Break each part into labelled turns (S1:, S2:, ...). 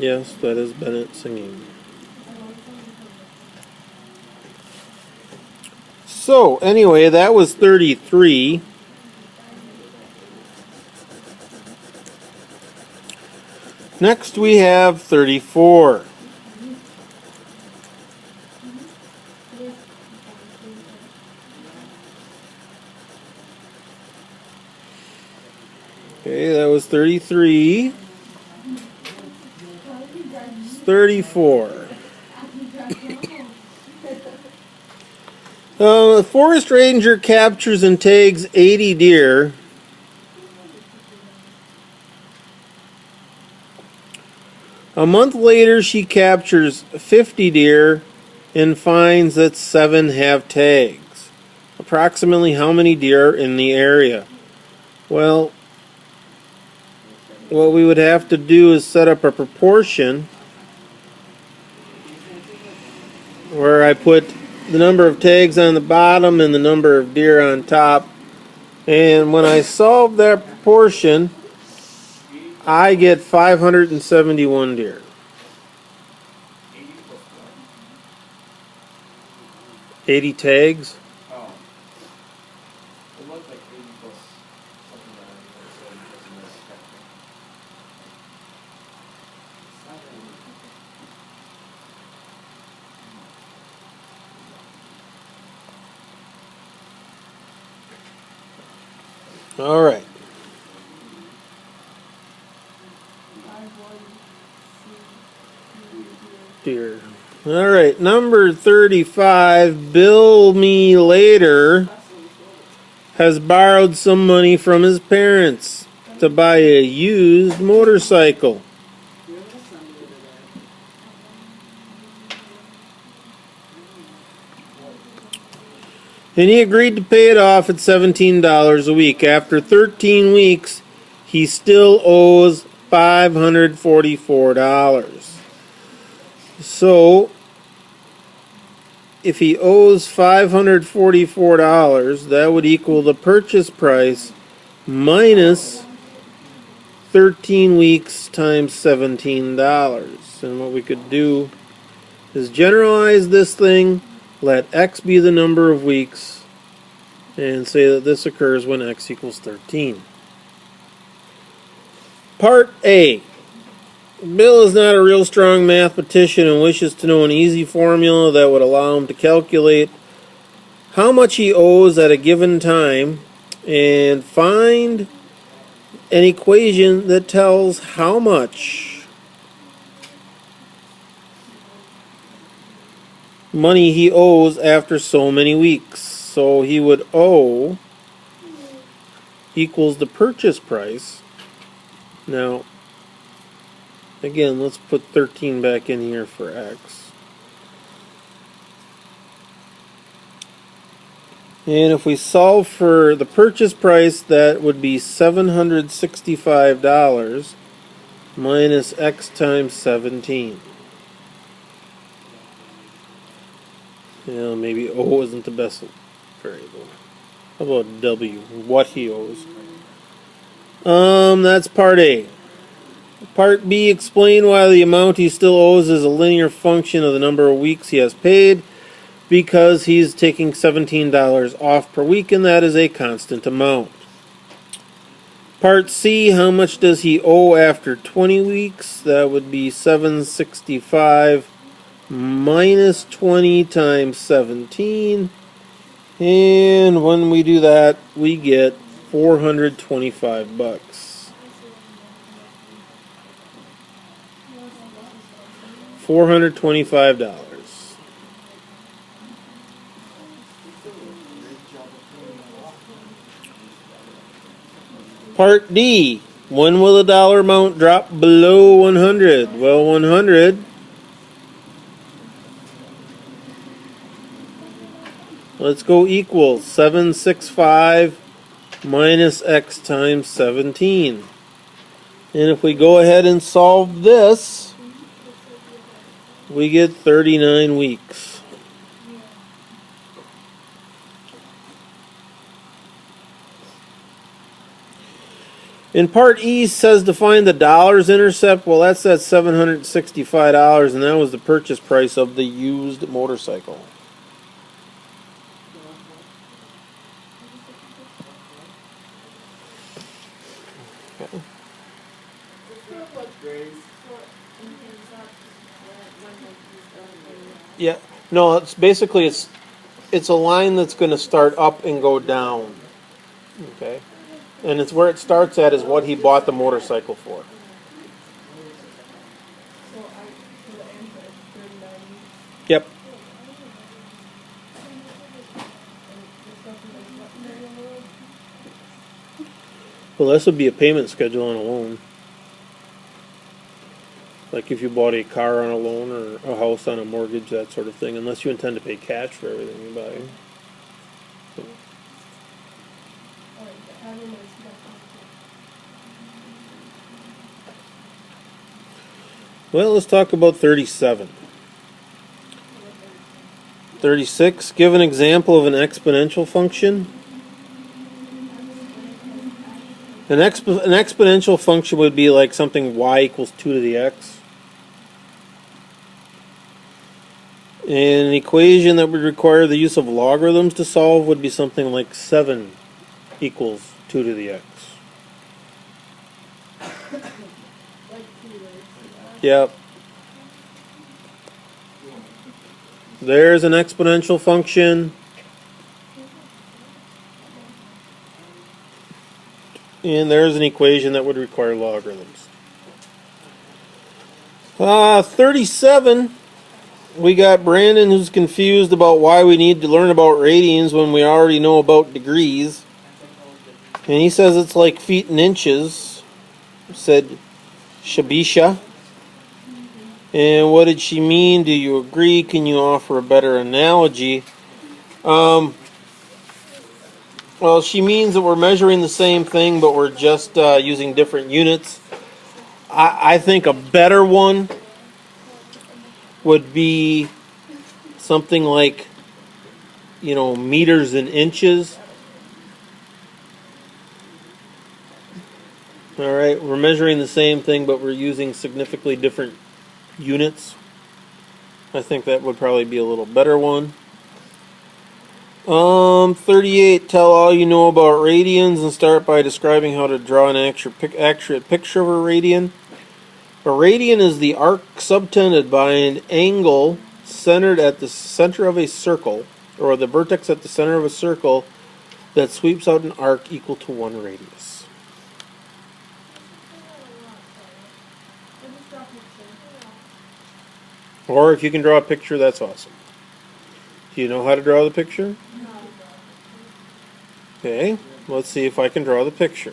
S1: Yes, that is Bennett singing. So, anyway, that was 33. Next we have 34. Okay, that was 33. 34. The forest ranger captures and tags 80 deer. A month later, she captures 50 deer and finds that 7 have tags. Approximately how many deer are in the area? Well, what we would have to do is set up a proportion where I put the number of tags on the bottom and the number of deer on top. And when I solve that proportion, I get 571 deer. 80 tags. All right. Deer. All right, number 35, Bill Me Later has borrowed some money from his parents to buy a used motorcycle. And he agreed to pay it off at $17 a week. After 13 weeks, he still owes $544. So, if he owes $544, that would equal the purchase price minus 13 weeks times $17. And what we could do is generalize this thing, let x be the number of weeks, and say that this occurs when x equals 13. Part A. Bill is not a real strong mathematician and wishes to know an easy formula that would allow him to calculate how much he owes at a given time and find an equation that tells how much money he owes after so many weeks. So he would owe equals the purchase price. Now, again, let's put 13 back in here for x. And if we solve for the purchase price, that would be $765 minus x times 17. Maybe O isn't the best variable. How about W, what he owes? That's part A. Part B, explain why the amount he still owes is a linear function of the number of weeks he has paid, because he's taking $17 off per week, and that is a constant amount. Part C, how much does he owe after 20 weeks? That would be $765 minus 20 times 17. And when we do that, we get $425. $425. Part D. When will the dollar amount drop below 100? Well, 100 let's go equal 765 minus x times 17. And if we go ahead and solve this, we get 39 weeks. In part E says to find the dollars intercept. Well, that's that $765, and that was the purchase price of the used motorcycle. Okay. Yeah, no, it's basically it's a line that's going to start up and go down. Okay, and it's where it starts at is what he bought the motorcycle for. Yep. Well, this would be a payment schedule on a loan. Like if you bought a car on a loan or a house on a mortgage, that sort of thing, unless you intend to pay cash for everything you buy. Well, let's talk about 37. 36, give an example of an exponential function. An exponential function would be like something y equals 2 to the x. And an equation that would require the use of logarithms to solve would be something like 7 equals 2 to the x. Yep. There's an exponential function. And there's an equation that would require logarithms. 37. We got Brandon who's confused about why we need to learn about radians when we already know about degrees. And he says it's like feet and inches, said Shabisha. And what did she mean? Do you agree? Can you offer a better analogy? Well, she means that we're measuring the same thing, but we're just using different units. I think a better one would be something like, meters and inches. All right, we're measuring the same thing, but we're using significantly different units. I think that would probably be a little better one. 38, tell all you know about radians and start by describing how to draw an accurate picture of a radian. A radian is the arc subtended by an angle centered at the center of a circle, or the vertex at the center of a circle that sweeps out an arc equal to 1 radius. Or if you can draw a picture, that's awesome. Do you know how to draw the picture? Okay, let's see if I can draw the picture.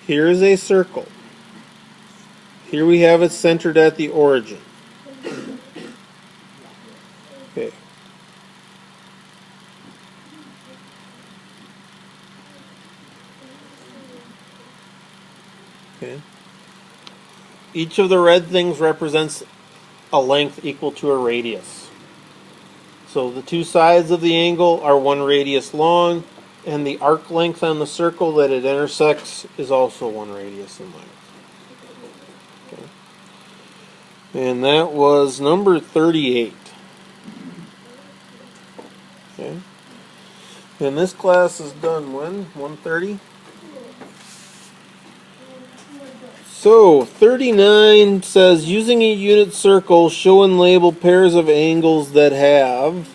S1: Here is a circle. Here we have it centered at the origin. Okay. Okay. Each of the red things represents a length equal to a radius. So the two sides of the angle are 1 radius long, and the arc length on the circle that it intersects is also 1 radius in length. Okay. And that was number 38. Okay. And this class is done when? 1:30? So, 39 says, using a unit circle, show and label pairs of angles that have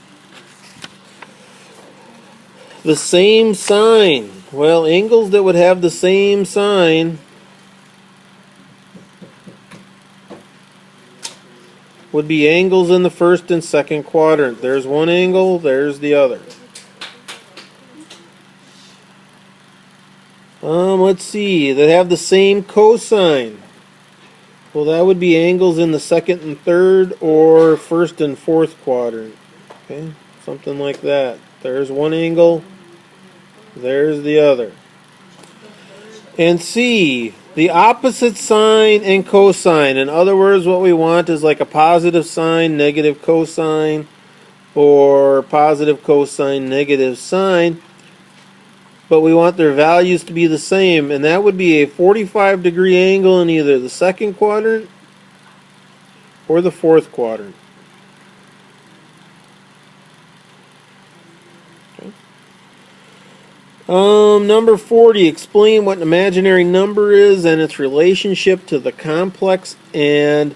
S1: the same sign. Well, angles that would have the same sign would be angles in the first and second quadrant. There's one angle, there's the other. Let's see, that have the same cosine. Well, that would be angles in the second and third or first and fourth quadrant. Okay, something like that. There's one angle, there's the other. And C, the opposite sign and cosine. In other words, what we want is like a positive sign, negative cosine, or positive cosine, negative sine. but we want their values to be the same, and that would be a 45-degree angle in either the second quadrant or the fourth quadrant. Number 40, explain what an imaginary number is and its relationship to the complex, and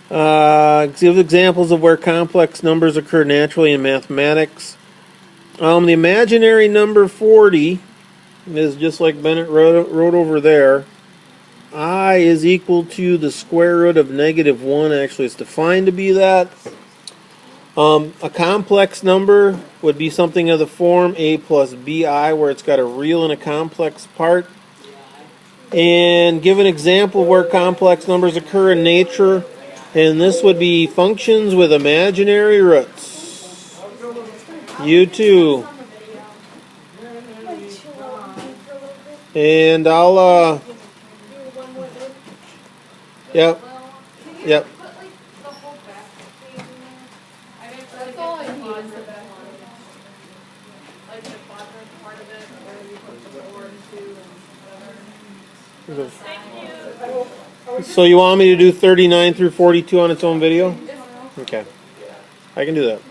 S1: give examples of where complex numbers occur naturally in mathematics. The imaginary number 40 is just like Bennett wrote over there. I is equal to the square root of -1. Actually, it's defined to be that. A complex number would be something of the form a plus bi, where it's got a real and a complex part. And give an example where complex numbers occur in nature, and this would be functions with imaginary roots. You too. And I'll, yep, yep. So you want me to do 39 through 42 on its own video? Okay, I can do that.